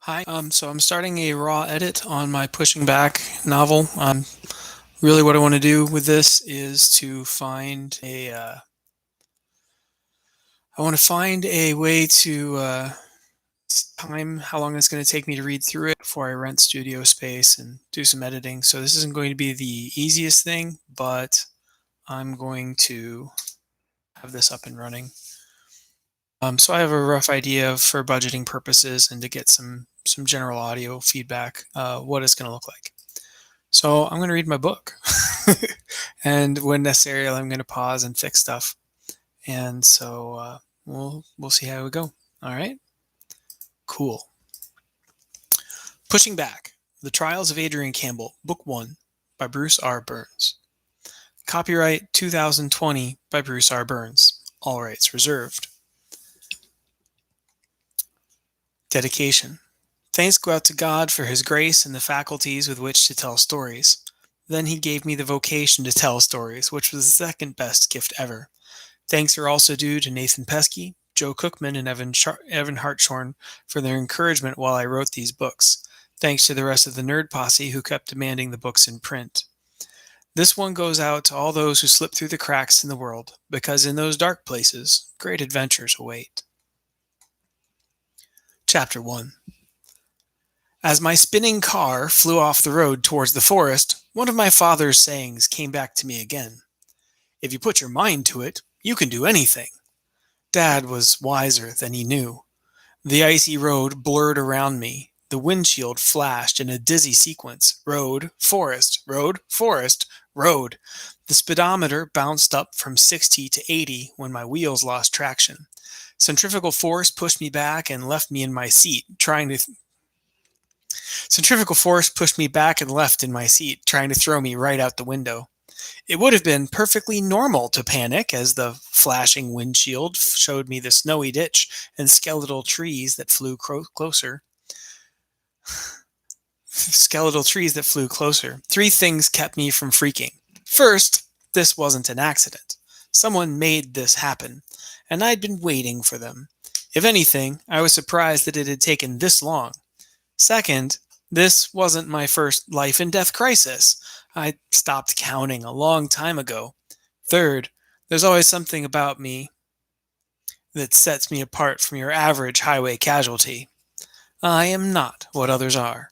Hi. So I'm starting a raw edit on my Pushing Back novel. Really, what I want to do with this is to find I want to find a way to time how long it's going to take me to read through it before I rent studio space and do some editing. So this isn't going to be the easiest thing, but I'm going to have this up and running. So I have a rough idea for budgeting purposes and to get some general audio feedback, what it's going to look like. So I'm going to read my book. And when necessary, I'm going to pause and fix stuff. And so we'll see how we go. All right. Cool. Pushing Back: The Trials of Adrian Campbell, Book 1 by Bruce R. Burns. Copyright 2020 by Bruce R. Burns. All rights reserved. Dedication. Thanks go out to God for his grace and the faculties with which to tell stories. Then he gave me the vocation to tell stories, which was the second best gift ever. Thanks are also due to Nathan Pesky, Joe Cookman, and Evan Hartshorn for their encouragement while I wrote these books. Thanks to the rest of the Nerd Posse who kept demanding the books in print. This one goes out to all those who slip through the cracks in the world, because in those dark places, great adventures await. Chapter 1. As my spinning car flew off the road towards the forest, one of my father's sayings came back to me again. If you put your mind to it, you can do anything. Dad was wiser than he knew. The icy road blurred around me. The windshield flashed in a dizzy sequence. Road, forest, road, forest, road. The speedometer bounced up from 60 to 80 when my wheels lost traction. Centrifugal force pushed me back and left me in my seat, Centrifugal force pushed me back and left in my seat, trying to throw me right out the window. It would have been perfectly normal to panic as the flashing windshield showed me the snowy ditch and skeletal trees that flew closer. Skeletal trees that flew closer. Three things kept me from freaking. First, this wasn't an accident. Someone made this happen, and I'd been waiting for them. If anything, I was surprised that it had taken this long. Second, this wasn't my first life and death crisis. I stopped counting a long time ago. Third, there's always something about me that sets me apart from your average highway casualty. I am not what others are.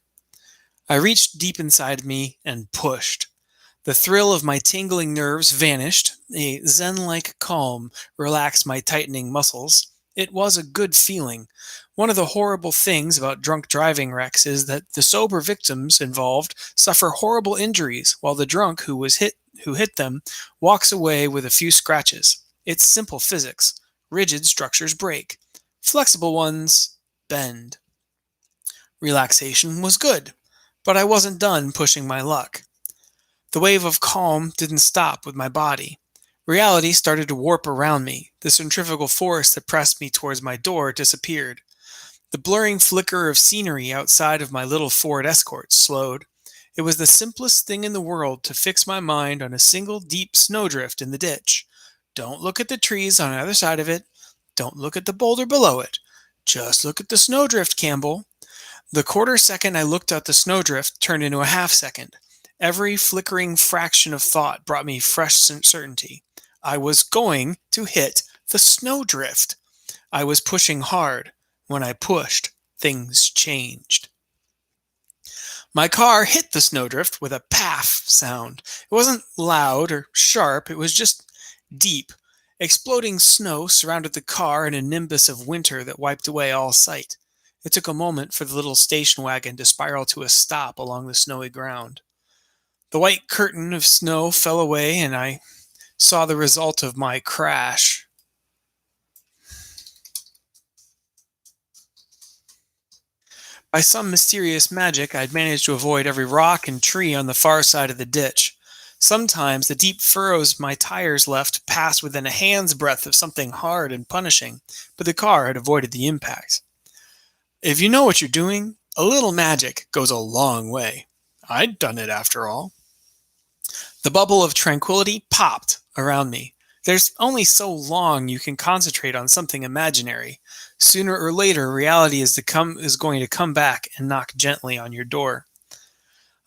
I reached deep inside me and pushed. The thrill of my tingling nerves vanished. A zen-like calm relaxed my tightening muscles. It was a good feeling. One of the horrible things about drunk driving wrecks is that the sober victims involved suffer horrible injuries, while the drunk who hit them walks away with a few scratches. It's simple physics. Rigid structures break. Flexible ones bend. Relaxation was good, but I wasn't done pushing my luck. The wave of calm didn't stop with my body. Reality started to warp around me. The centrifugal force that pressed me towards my door disappeared. The blurring flicker of scenery outside of my little Ford Escort slowed. It was the simplest thing in the world to fix my mind on a single deep snowdrift in the ditch. Don't look at the trees on either side of it. Don't look at the boulder below it. Just look at the snowdrift, Campbell. The quarter second I looked at the snowdrift turned into a half second. Every flickering fraction of thought brought me fresh certainty. I was going to hit the snowdrift. I was pushing hard. When I pushed, things changed. My car hit the snowdrift with a paff sound. It wasn't loud or sharp, it was just deep. Exploding snow surrounded the car in a nimbus of winter that wiped away all sight. It took a moment for the little station wagon to spiral to a stop along the snowy ground. The white curtain of snow fell away, and I saw the result of my crash. By some mysterious magic, I'd managed to avoid every rock and tree on the far side of the ditch. Sometimes the deep furrows my tires left passed within a hand's breadth of something hard and punishing, but the car had avoided the impact. If you know what you're doing, a little magic goes a long way. I'd done it after all. The bubble of tranquility popped around me. There's only so long you can concentrate on something imaginary. Sooner or later, reality is going to come back and knock gently on your door.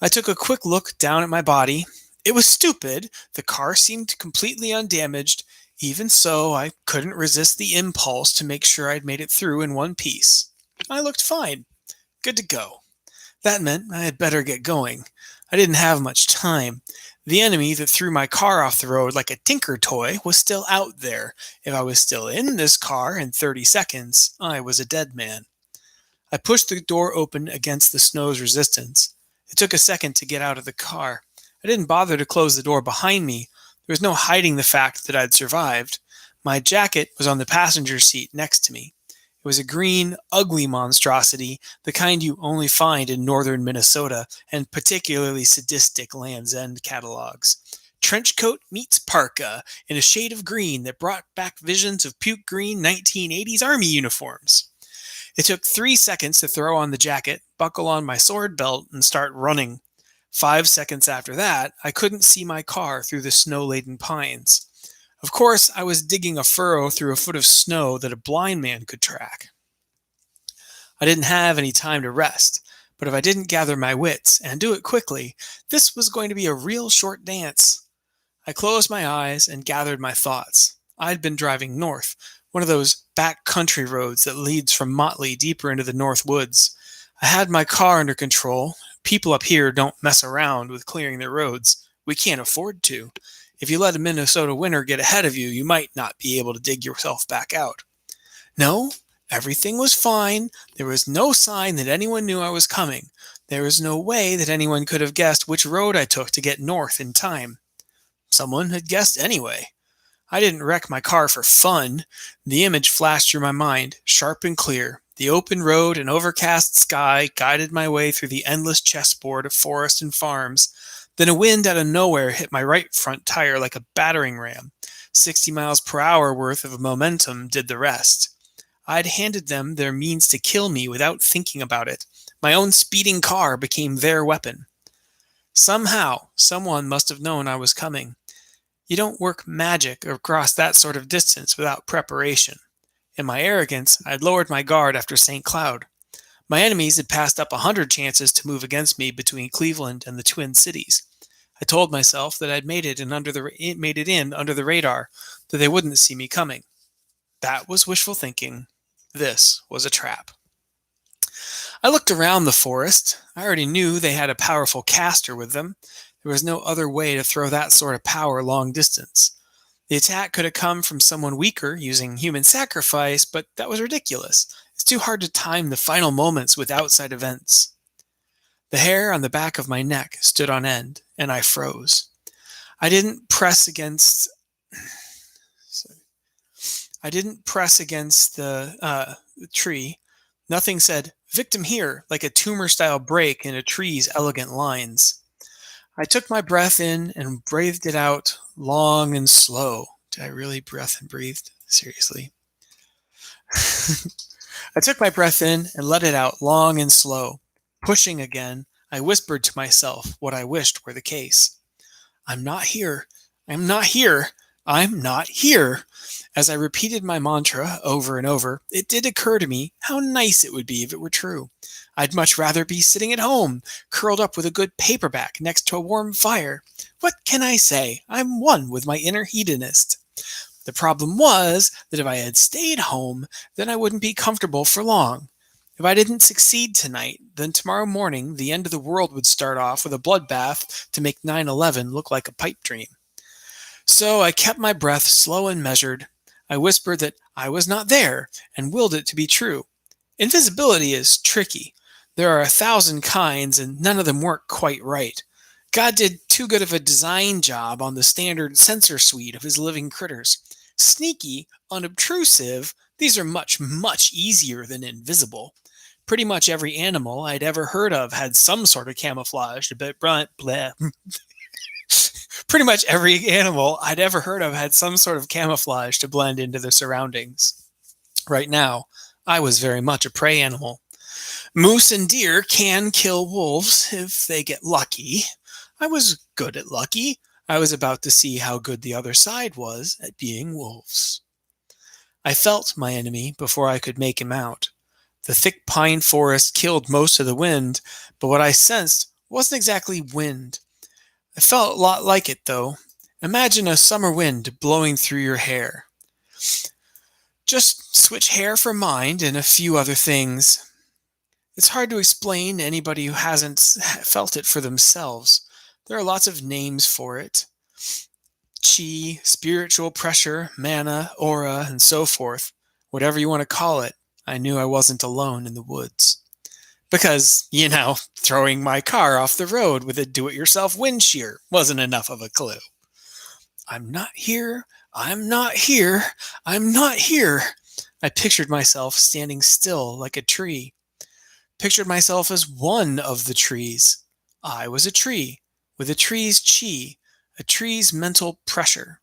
I took a quick look down at my body. It was stupid. The car seemed completely undamaged. Even so, I couldn't resist the impulse to make sure I'd made it through in one piece. I looked fine. Good to go. That meant I had better get going. I didn't have much time. The enemy that threw my car off the road like a tinker toy was still out there. If I was still in this car in 30 seconds, I was a dead man. I pushed the door open against the snow's resistance. It took a second to get out of the car. I didn't bother to close the door behind me. There was no hiding the fact that I'd survived. My jacket was on the passenger seat next to me. It was a green, ugly monstrosity, the kind you only find in northern Minnesota and particularly sadistic Land's End catalogs. Trench coat meets parka in a shade of green that brought back visions of puke green 1980s Army uniforms. It took 3 seconds to throw on the jacket, buckle on my sword belt, and start running. 5 seconds after that, I couldn't see my car through the snow-laden pines. Of course, I was digging a furrow through a foot of snow that a blind man could track. I didn't have any time to rest, but if I didn't gather my wits and do it quickly, this was going to be a real short dance. I closed my eyes and gathered my thoughts. I'd been driving north, one of those back country roads that leads from Motley deeper into the north woods. I had my car under control. People up here don't mess around with clearing their roads. We can't afford to. If you let a Minnesota winter get ahead of you, you might not be able to dig yourself back out. No, everything was fine. There was no sign that anyone knew I was coming. There was no way that anyone could have guessed which road I took to get north in time. Someone had guessed anyway. I didn't wreck my car for fun. The image flashed through my mind, sharp and clear. The open road and overcast sky guided my way through the endless chessboard of forest and farms. Then a wind out of nowhere hit my right front tire like a battering ram. 60 miles per hour worth of momentum did the rest. I'd handed them their means to kill me without thinking about it. My own speeding car became their weapon. Somehow, someone must have known I was coming. You don't work magic across that sort of distance without preparation. In my arrogance, I'd lowered my guard after St. Cloud. My enemies had passed up 100 chances to move against me between Cleveland and the Twin Cities. I told myself that I'd made it in under the radar, that they wouldn't see me coming. That was wishful thinking. This was a trap. I looked around the forest. I already knew they had a powerful caster with them. There was no other way to throw that sort of power long distance. The attack could have come from someone weaker using human sacrifice, but that was ridiculous. It's too hard to time the final moments with outside events. The hair on the back of my neck stood on end, and I froze. I didn't press against the tree. Nothing said, "Victim here," like a tumor-style break in a tree's elegant lines. I took my breath in and breathed it out long and slow. Did I really breath and breathed? Seriously. I took my breath in and let it out long and slow. Pushing again, I whispered to myself what I wished were the case. I'm not here. I'm not here. I'm not here. As I repeated my mantra over and over, it did occur to me how nice it would be if it were true. I'd much rather be sitting at home, curled up with a good paperback next to a warm fire. What can I say? I'm one with my inner hedonist. The problem was that if I had stayed home, then I wouldn't be comfortable for long. If I didn't succeed tonight, then tomorrow morning the end of the world would start off with a bloodbath to make 9/11 look like a pipe dream. So I kept my breath slow and measured. I whispered that I was not there and willed it to be true. Invisibility is tricky. There are 1,000 kinds and none of them work quite right. God did too good of a design job on the standard sensor suite of his living critters. Sneaky, unobtrusive, these are much, much easier than invisible. Pretty much every animal I'd ever heard of had some sort of camouflage to Pretty much every animal I'd ever heard of had some sort of camouflage to blend into their surroundings. Right now, I was very much a prey animal. Moose and deer can kill wolves if they get lucky. I was good at lucky. I was about to see how good the other side was at being wolves. I felt my enemy before I could make him out. The thick pine forest killed most of the wind, but what I sensed wasn't exactly wind. It felt a lot like it, though. Imagine a summer wind blowing through your hair. Just switch hair for mind and a few other things. It's hard to explain to anybody who hasn't felt it for themselves. There are lots of names for it: chi, spiritual pressure, mana, aura, and so forth. Whatever you want to call it, I knew I wasn't alone in the woods. Because, throwing my car off the road with a do-it-yourself wind shear wasn't enough of a clue. I'm not here, I'm not here, I'm not here. I pictured myself standing still like a tree. Pictured myself as one of the trees. I was a tree, with a tree's chi, a tree's mental pressure.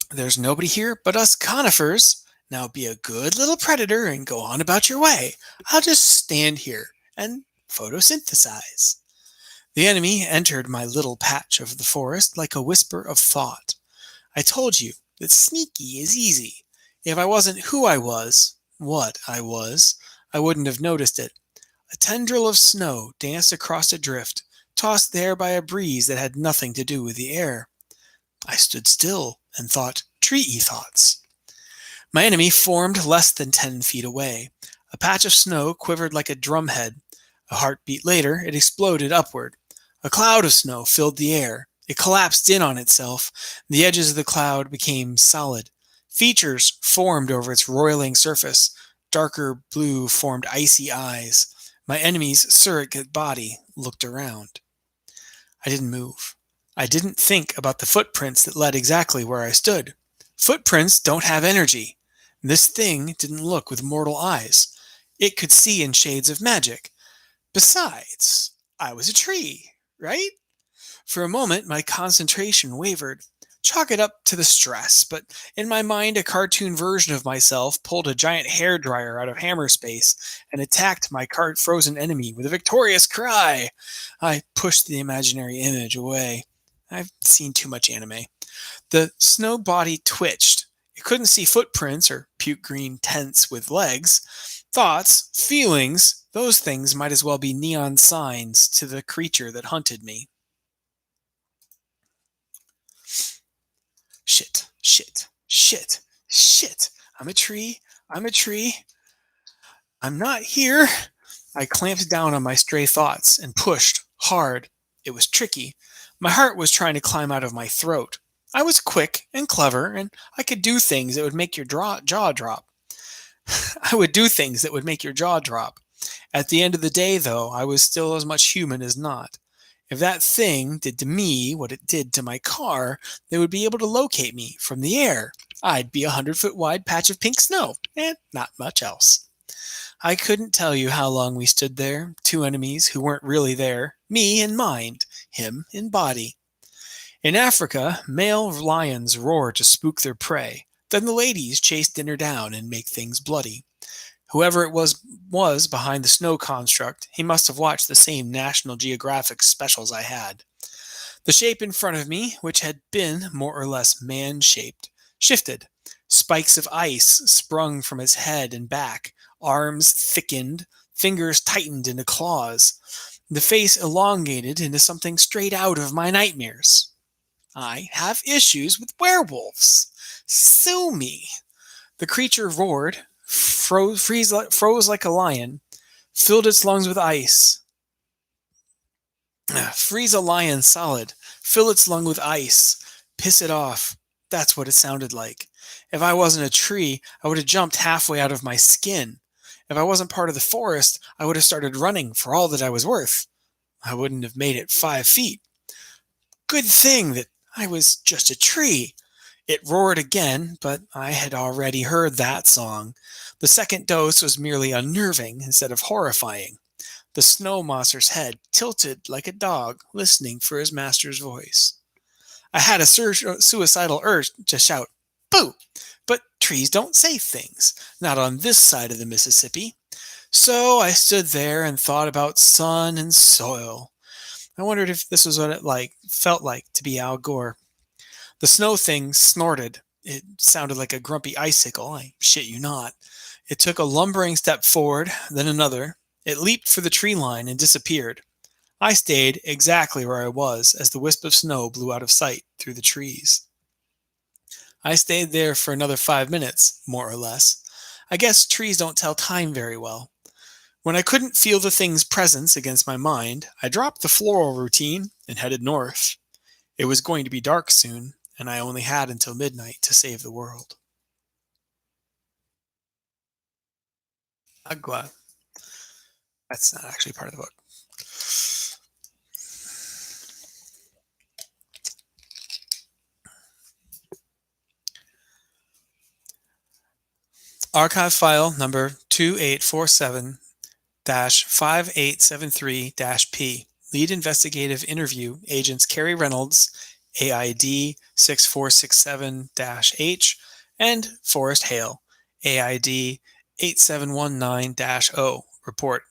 There's nobody here but us conifers. Now be a good little predator and go on about your way. I'll just stand here and photosynthesize. The enemy entered my little patch of the forest like a whisper of thought. I told you that sneaky is easy. If I wasn't who I was, what I was, I wouldn't have noticed it. A tendril of snow danced across a drift, tossed there by a breeze that had nothing to do with the air. I stood still and thought treaty thoughts. My enemy formed less than 10 feet away. A patch of snow quivered like a drumhead. A heartbeat later, it exploded upward. A cloud of snow filled the air. It collapsed in on itself. The edges of the cloud became solid. Features formed over its roiling surface. Darker blue formed icy eyes. My enemy's surrogate body looked around. I didn't move. I didn't think about the footprints that led exactly where I stood. Footprints don't have energy. This thing didn't look with mortal eyes. It could see in shades of magic. Besides, I was a tree, right? For a moment, my concentration wavered. Chalk it up to the stress, but in my mind, a cartoon version of myself pulled a giant hairdryer out of hammer space and attacked my frozen enemy with a victorious cry. I pushed the imaginary image away. I've seen too much anime. The snow body twitched. It couldn't see footprints or puke green tents with legs. Thoughts, feelings, those things might as well be neon signs to the creature that hunted me. Shit, shit, shit, shit. I'm a tree. I'm a tree. I'm not here. I clamped down on my stray thoughts and pushed hard. It was tricky. My heart was trying to climb out of my throat. I was quick and clever, and I could do things that would make your jaw drop. I would do things that would make your jaw drop. At the end of the day, though, I was still as much human as not. If that thing did to me what it did to my car, they would be able to locate me from the air. I'd be a 100-foot wide patch of pink snow, and not much else. I couldn't tell you how long we stood there, two enemies who weren't really there, me in mind, him in body. In Africa, male lions roar to spook their prey. Then the ladies chase dinner down and make things bloody. Whoever it was behind the snow construct, he must have watched the same National Geographic specials I had. The shape in front of me, which had been more or less man-shaped, shifted. Spikes of ice sprung from its head and back. Arms thickened, fingers tightened into claws. The face elongated into something straight out of my nightmares. I have issues with werewolves. Sue me. The creature roared, froze like a lion, filled its lungs with ice. Freeze a lion solid, fill its lung with ice, piss it off. That's what it sounded like. If I wasn't a tree, I would have jumped halfway out of my skin. If I wasn't part of the forest, I would have started running for all that I was worth. I wouldn't have made it 5 feet. Good thing that I was just a tree. It roared again, but I had already heard that song. The second dose was merely unnerving instead of horrifying. The snow monster's head tilted like a dog listening for his master's voice. I had a suicidal urge to shout, "Boo!" But trees don't say things, not on this side of the Mississippi. So I stood there and thought about sun and soil. I wondered if this was what it felt like to be Al Gore. The snow thing snorted. It sounded like a grumpy icicle. I shit you not. It took a lumbering step forward, then another. It leaped for the tree line and disappeared. I stayed exactly where I was as the wisp of snow blew out of sight through the trees. I stayed there for another 5 minutes, more or less. I guess trees don't tell time very well. When I couldn't feel the thing's presence against my mind, I dropped the floral routine and headed north. It was going to be dark soon, and I only had until midnight to save the world. Agua. That's not actually part of the book. Archive file number 2847 5873 P. Lead investigative interview agents Carrie Reynolds, AID 6467 H, and Forrest Hale, AID 8719 O. Report.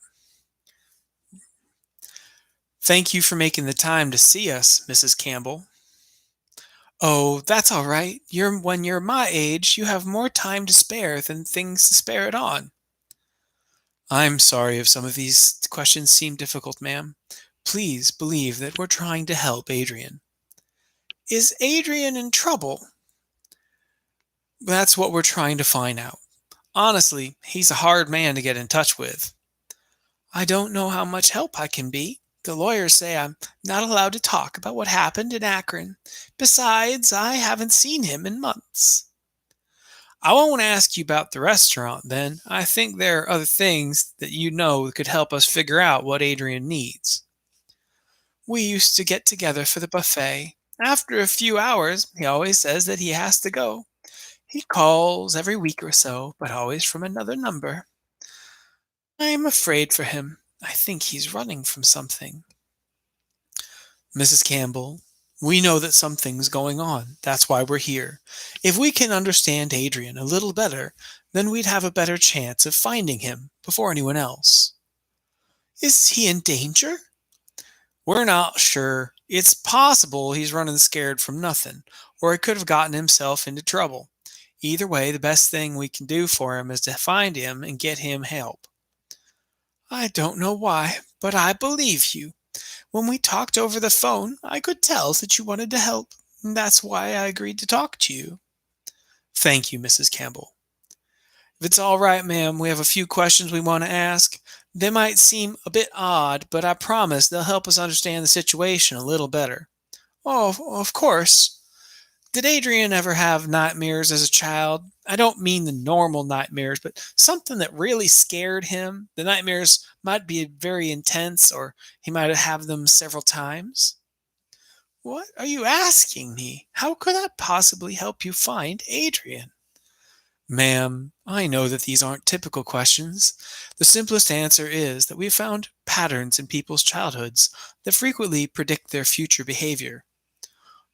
Thank you for making the time to see us, Mrs. Campbell. Oh, that's all right. When you're my age, you have more time to spare than things to spare it on. I'm sorry if some of these questions seem difficult, ma'am. Please believe that we're trying to help Adrian. Is Adrian in trouble? That's what we're trying to find out. Honestly, he's a hard man to get in touch with. I don't know how much help I can be. The lawyers say I'm not allowed to talk about what happened in Akron. Besides, I haven't seen him in months. I won't ask you about the restaurant then. I think there are other things that you know could help us figure out what Adrian needs. We used to get together for the buffet. After a few hours, he always says that he has to go. He calls every week or so, but always from another number. I'm afraid for him. I think he's running from something. Mrs. Campbell, we know that something's going on. That's why we're here. If we can understand Adrian a little better, then we'd have a better chance of finding him before anyone else. Is he in danger? We're not sure. It's possible he's running scared from nothing, or he could have gotten himself into trouble. Either way, the best thing we can do for him is to find him and get him help. I don't know why, but I believe you. When we talked over the phone, I could tell that you wanted to help, and that's why I agreed to talk to you. Thank you, Mrs. Campbell. If it's all right, ma'am, we have a few questions we want to ask. They might seem a bit odd, but I promise they'll help us understand the situation a little better. Oh, of course. Did Adrian ever have nightmares as a child? I don't mean the normal nightmares, but something that really scared him. The nightmares might be very intense, or he might have them several times. What are you asking me? How could I possibly help you find Adrian? Ma'am, I know that these aren't typical questions. The simplest answer is that we've found patterns in people's childhoods that frequently predict their future behavior.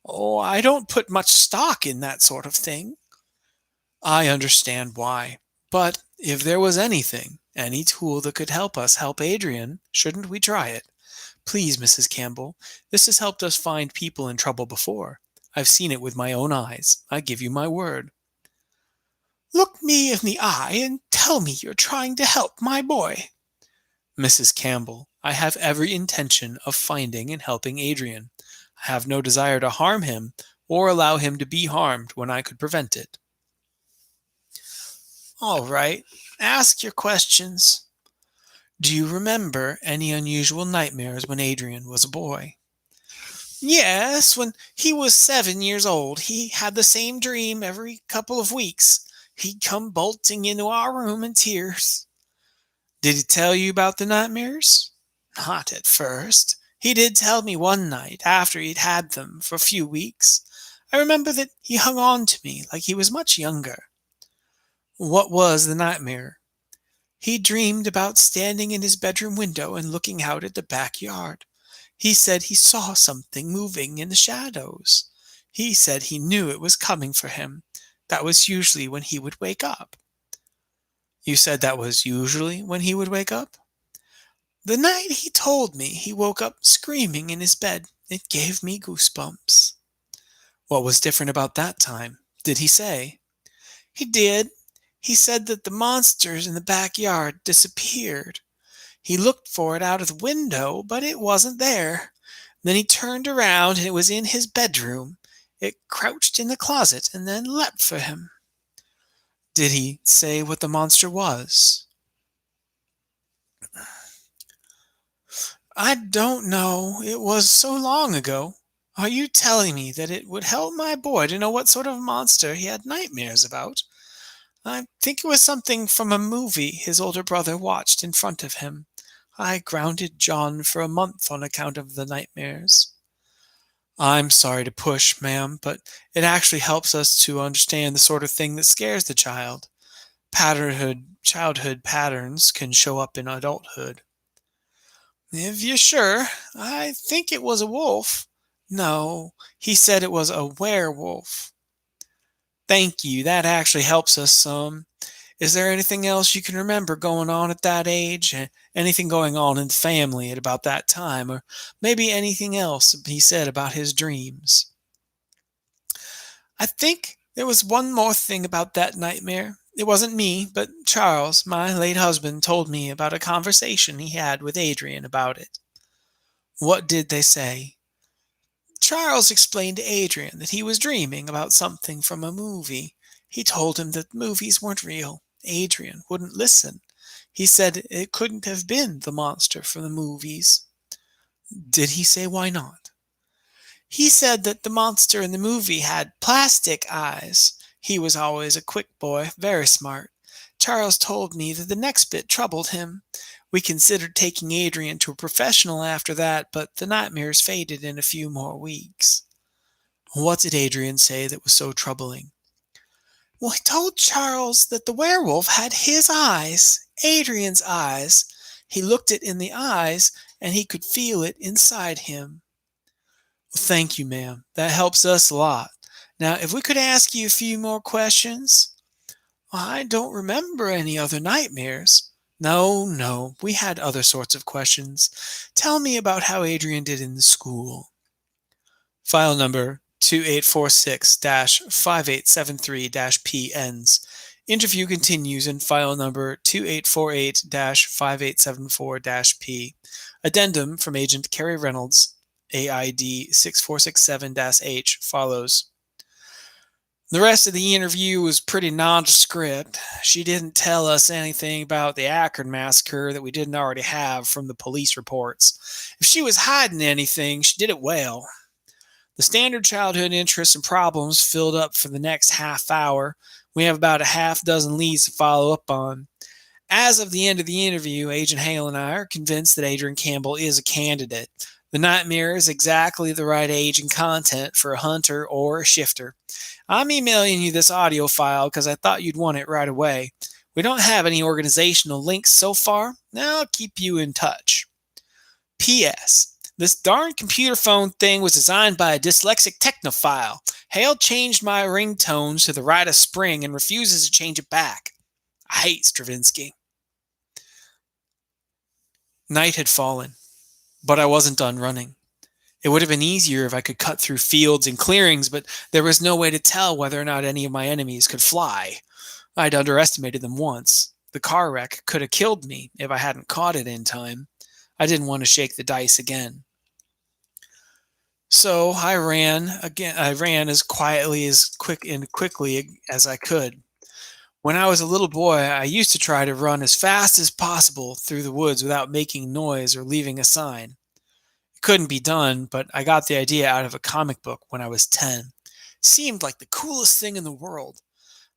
Oh, I don't put much stock in that sort of thing. I understand why. But if there was anything, any tool that could help us help Adrian, shouldn't we try it? Please, Mrs. Campbell, this has helped us find people in trouble before. I've seen it with my own eyes. I give you my word. Look me in the eye and tell me you're trying to help my boy. Mrs. Campbell, I have every intention of finding and helping Adrian. I have no desire to harm him or allow him to be harmed when I could prevent it. All right, ask your questions. Do you remember any unusual nightmares when Adrian was a boy? Yes, when he was 7 years old, he had the same dream every couple of weeks. He'd come bolting into our room in tears. Did he tell you about the nightmares? Not at first. He did tell me one night after he'd had them for a few weeks. I remember that he hung on to me like he was much younger. What was the nightmare? He dreamed about standing in his bedroom window and looking out at the backyard. He said he saw something moving in the shadows. He said he knew it was coming for him. That was usually when he would wake up. You said that was usually when he would wake up? The night he told me, he woke up screaming in his bed. It gave me goosebumps. What was different about that time? Did he say? He did. He said that the monsters in the backyard disappeared. He looked for it out of the window, but it wasn't there. Then he turned around and it was in his bedroom. It crouched in the closet and then leapt for him. Did he say what the monster was? I don't know. It was so long ago. Are you telling me that it would help my boy to know what sort of monster he had nightmares about? I think it was something from a movie his older brother watched in front of him. I grounded John for a month on account of the nightmares. I'm sorry to push, ma'am, but it actually helps us to understand the sort of thing that scares the child. Childhood patterns can show up in adulthood. If you're sure, I think it was a wolf. No, he said it was a werewolf. Thank you, that actually helps us some. Is there anything else you can remember going on at that age? Anything going on in the family at about that time? Or maybe anything else he said about his dreams? I think there was one more thing about that nightmare. It wasn't me, but Charles, my late husband, told me about a conversation he had with Adrian about it. What did they say? Charles explained to Adrian that he was dreaming about something from a movie. He told him that movies weren't real. Adrian wouldn't listen. He said it couldn't have been the monster from the movies. Did he say why not? He said that the monster in the movie had plastic eyes. He was always a quick boy, very smart. Charles told me that the next bit troubled him. We considered taking Adrian to a professional after that, but the nightmares faded in a few more weeks. What did Adrian say that was so troubling? Well, he told Charles that the werewolf had his eyes, Adrian's eyes. He looked it in the eyes, and he could feel it inside him. Well, thank you, ma'am. That helps us a lot. Now, if we could ask you a few more questions. I don't remember any other nightmares. No, we had other sorts of questions. Tell me about how Adrian did in the school. File number 2846-5873-P ends. Interview continues in file number 2848-5874-P. Addendum from Agent Carrie Reynolds, AID 6467-H follows. The rest of the interview was pretty nondescript. She didn't tell us anything about the Akron massacre that we didn't already have from the police reports. If she was hiding anything, she did it well. The standard childhood interests and problems filled up for the next half hour. We have about a half dozen leads to follow up on. As of the end of the interview, Agent Hale and I are convinced that Adrian Campbell is a candidate. The nightmare is exactly the right age and content for a hunter or a shifter. I'm emailing you this audio file because I thought you'd want it right away. We don't have any organizational links so far. Now I'll keep you in touch. P.S. This darn computer phone thing was designed by a dyslexic technophile. Hale changed my ringtones to the Rite of Spring and refuses to change it back. I hate Stravinsky. Night had fallen, but I wasn't done running. It would have been easier if I could cut through fields and clearings, but there was no way to tell whether or not any of my enemies could fly. I'd underestimated them once. The car wreck could have killed me if I hadn't caught it in time. I didn't want to shake the dice again. So I ran again. I ran as quietly quickly as I could. When I was a little boy, I used to try to run as fast as possible through the woods without making noise or leaving a sign. It couldn't be done, but I got the idea out of a comic book when I was 10. It seemed like the coolest thing in the world.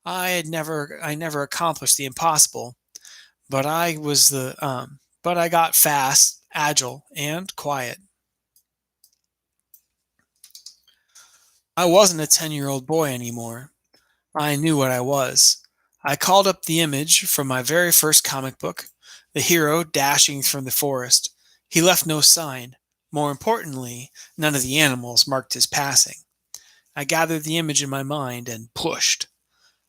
I never accomplished the impossible, but I got fast, agile, and quiet. I wasn't a 10-year-old boy anymore. I knew what I was. I called up the image from my very first comic book, the hero dashing from the forest. He left no sign. More importantly, none of the animals marked his passing. I gathered the image in my mind and pushed.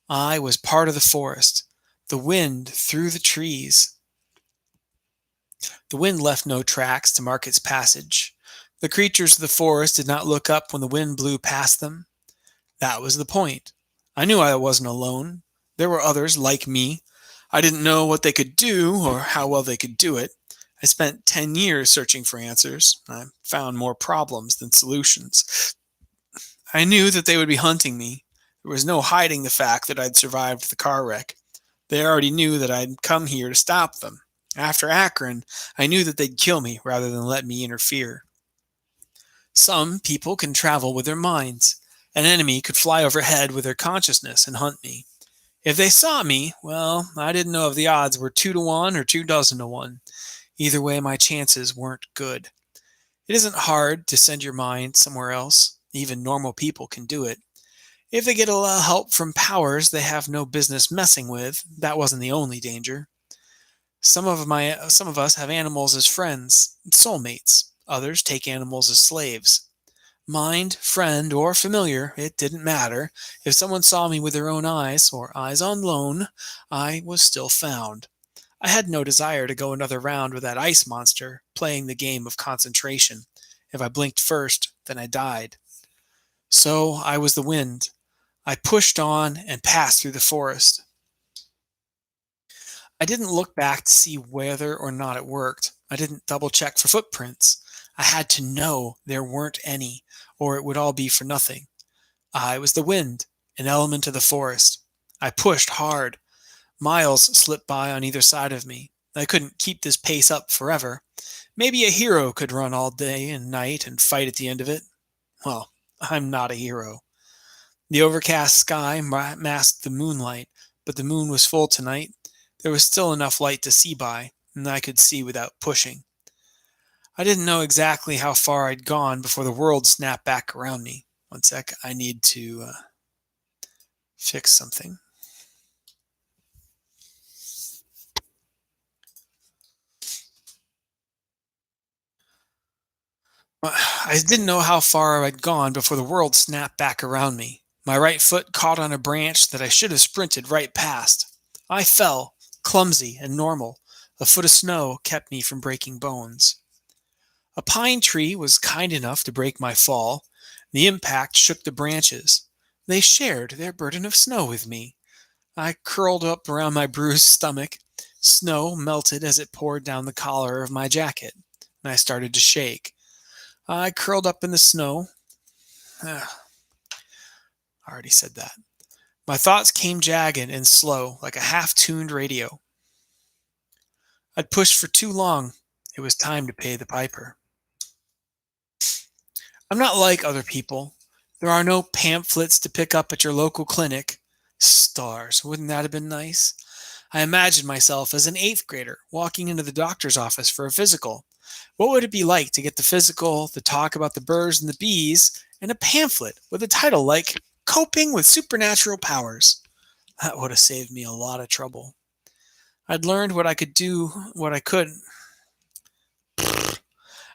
I was part of the forest. The wind through the trees. The wind left no tracks to mark its passage. The creatures of the forest did not look up when the wind blew past them. That was the point. I knew I wasn't alone. There were others like me. I didn't know what they could do or how well they could do it. I spent 10 years searching for answers. I found more problems than solutions. I knew that they would be hunting me. There was no hiding the fact that I'd survived the car wreck. They already knew that I'd come here to stop them. After Akron, I knew that they'd kill me rather than let me interfere. Some people can travel with their minds. An enemy could fly overhead with their consciousness and hunt me. If they saw me, well, I didn't know if the odds were 2 to 1 or 2 dozen to 1. Either way, my chances weren't good. It isn't hard to send your mind somewhere else. Even normal people can do it. If they get a little help from powers they have no business messing with, that wasn't the only danger. Some of us have animals as friends, soulmates. Others take animals as slaves. Mind, friend, or familiar, it didn't matter. If someone saw me with their own eyes, or eyes on loan, I was still found. I had no desire to go another round with that ice monster, playing the game of concentration. If I blinked first, then I died. So I was the wind. I pushed on and passed through the forest. I didn't look back to see whether or not it worked. I didn't double check for footprints. I had to know there weren't any, or it would all be for nothing. I was the wind, an element of the forest. I pushed hard. Miles slipped by on either side of me. I couldn't keep this pace up forever. Maybe a hero could run all day and night and fight at the end of it. Well, I'm not a hero. The overcast sky masked the moonlight, but the moon was full tonight. There was still enough light to see by, and I could see without pushing. I didn't know exactly how far I'd gone before the world snapped back around me. One sec, I need to fix something. I didn't know how far I'd gone before the world snapped back around me. My right foot caught on a branch that I should have sprinted right past. I fell, clumsy and normal. A foot of snow kept me from breaking bones. A pine tree was kind enough to break my fall. The impact shook the branches. They shared their burden of snow with me. I curled up around my bruised stomach. Snow melted as it poured down the collar of my jacket, and I started to shake. I curled up in the snow. I already said that. My thoughts came jagged and slow, like a half-tuned radio. I'd pushed for too long. It was time to pay the piper. I'm not like other people. There are no pamphlets to pick up at your local clinic. Stars, wouldn't that have been nice? I imagined myself as an eighth grader walking into the doctor's office for a physical. What would it be like to get the physical, the talk about the birds and the bees, and a pamphlet with a title like Coping with Supernatural Powers? That would have saved me a lot of trouble. I'd learned what I could do, what I could.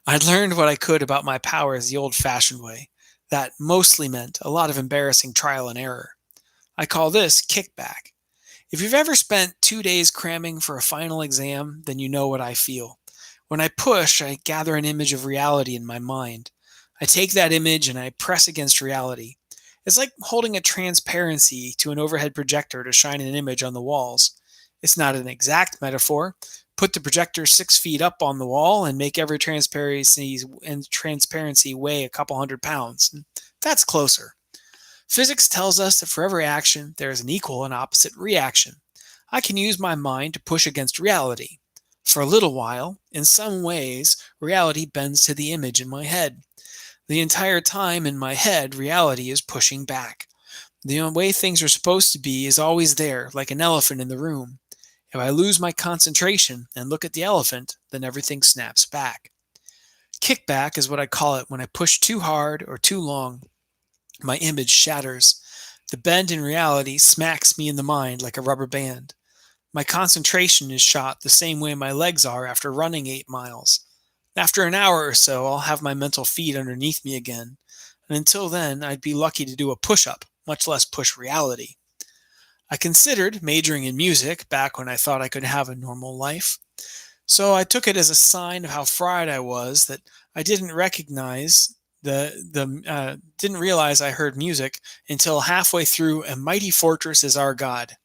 I'd learned what I could about my powers the old fashioned way. That mostly meant a lot of embarrassing trial and error. I call this kickback. If you've ever spent 2 days cramming for a final exam, then you know what I feel. When I push, I gather an image of reality in my mind. I take that image and I press against reality. It's like holding a transparency to an overhead projector to shine an image on the walls. It's not an exact metaphor. Put the projector 6 feet up on the wall and make every transparency weigh a couple 100 pounds. That's closer. Physics tells us that for every action, there is an equal and opposite reaction. I can use my mind to push against reality. For a little while, in some ways, reality bends to the image in my head. The entire time in my head, reality is pushing back. The way things are supposed to be is always there, like an elephant in the room. If I lose my concentration and look at the elephant, then everything snaps back. Kickback is what I call it when I push too hard or too long. My image shatters. The bend in reality smacks me in the mind like a rubber band. My concentration is shot the same way my legs are after running 8 miles. After an hour or so, I'll have my mental feet underneath me again. And until then, I'd be lucky to do a push-up, much less push reality. I considered majoring in music back when I thought I could have a normal life. So I took it as a sign of how fried I was that I didn't recognize Didn't realize I heard music until halfway through "A Mighty Fortress Is Our God."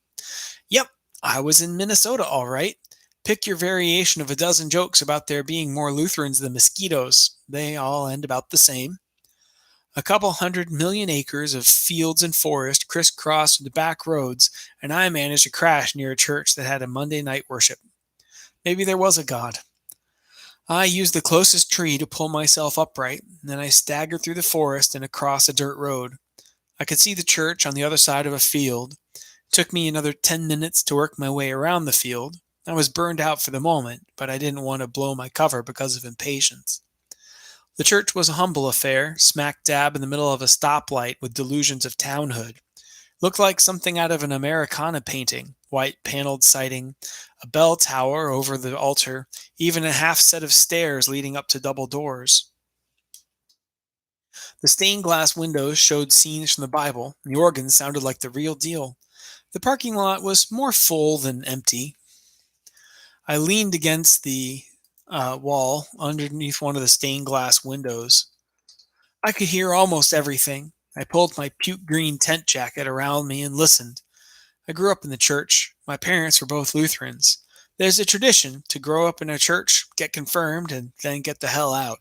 Yep, I was in Minnesota, all right. Pick your variation of a dozen jokes about there being more Lutherans than mosquitoes. They all end about the same. A couple 100 million acres of fields and forest crisscrossed the back roads, and I managed to crash near a church that had a Monday night worship. Maybe there was a God. I used the closest tree to pull myself upright, and then I staggered through the forest and across a dirt road. I could see the church on the other side of a field. It took me another 10 minutes to work my way around the field. I was burned out for the moment, but I didn't want to blow my cover because of impatience. The church was a humble affair, smack dab in the middle of a stoplight with delusions of townhood. Looked like something out of an Americana painting: white paneled siding, a bell tower over the altar, even a half set of stairs leading up to double doors. The stained glass windows showed scenes from the Bible, and the organ sounded like the real deal. The parking lot was more full than empty. I leaned against the wall underneath one of the stained glass windows. I could hear almost everything. I pulled my puke green tent jacket around me and listened. I grew up in the church. My parents were both Lutherans. There's a tradition to grow up in a church, get confirmed, and then get the hell out.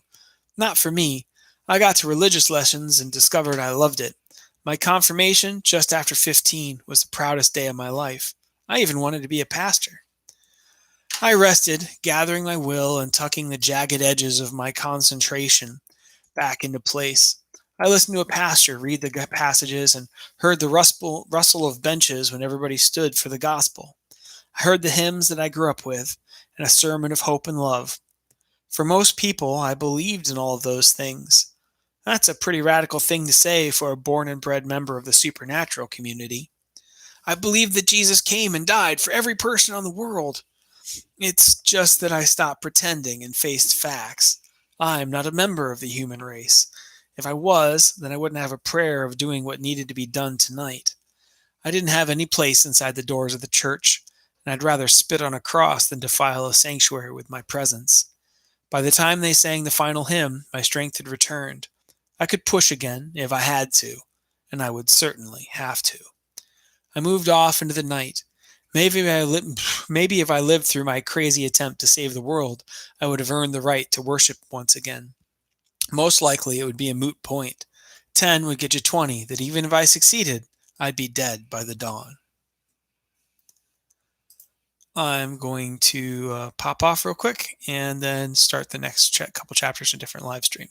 Not for me. I got to religious lessons and discovered I loved it. My confirmation, just after 15, was the proudest day of my life. I even wanted to be a pastor. I rested, gathering my will and tucking the jagged edges of my concentration back into place. I listened to a pastor read the passages and heard the rustle of benches when everybody stood for the gospel. I heard the hymns that I grew up with and a sermon of hope and love. For most people, I believed in all of those things. That's a pretty radical thing to say for a born and bred member of the supernatural community. I believed that Jesus came and died for every person on the world. It's just that I stopped pretending and faced facts. I'm not a member of the human race. If I was, then I wouldn't have a prayer of doing what needed to be done tonight. I didn't have any place inside the doors of the church, and I'd rather spit on a cross than defile a sanctuary with my presence. By the time they sang the final hymn, my strength had returned. I could push again if I had to, and I would certainly have to. I moved off into the night. Maybe if I lived through my crazy attempt to save the world, I would have earned the right to worship once again. Most likely it would be a moot point. 10 would get you 20, that even if I succeeded, I'd be dead by the dawn. I'm going to pop off real quick and then start the next couple chapters in a different live stream.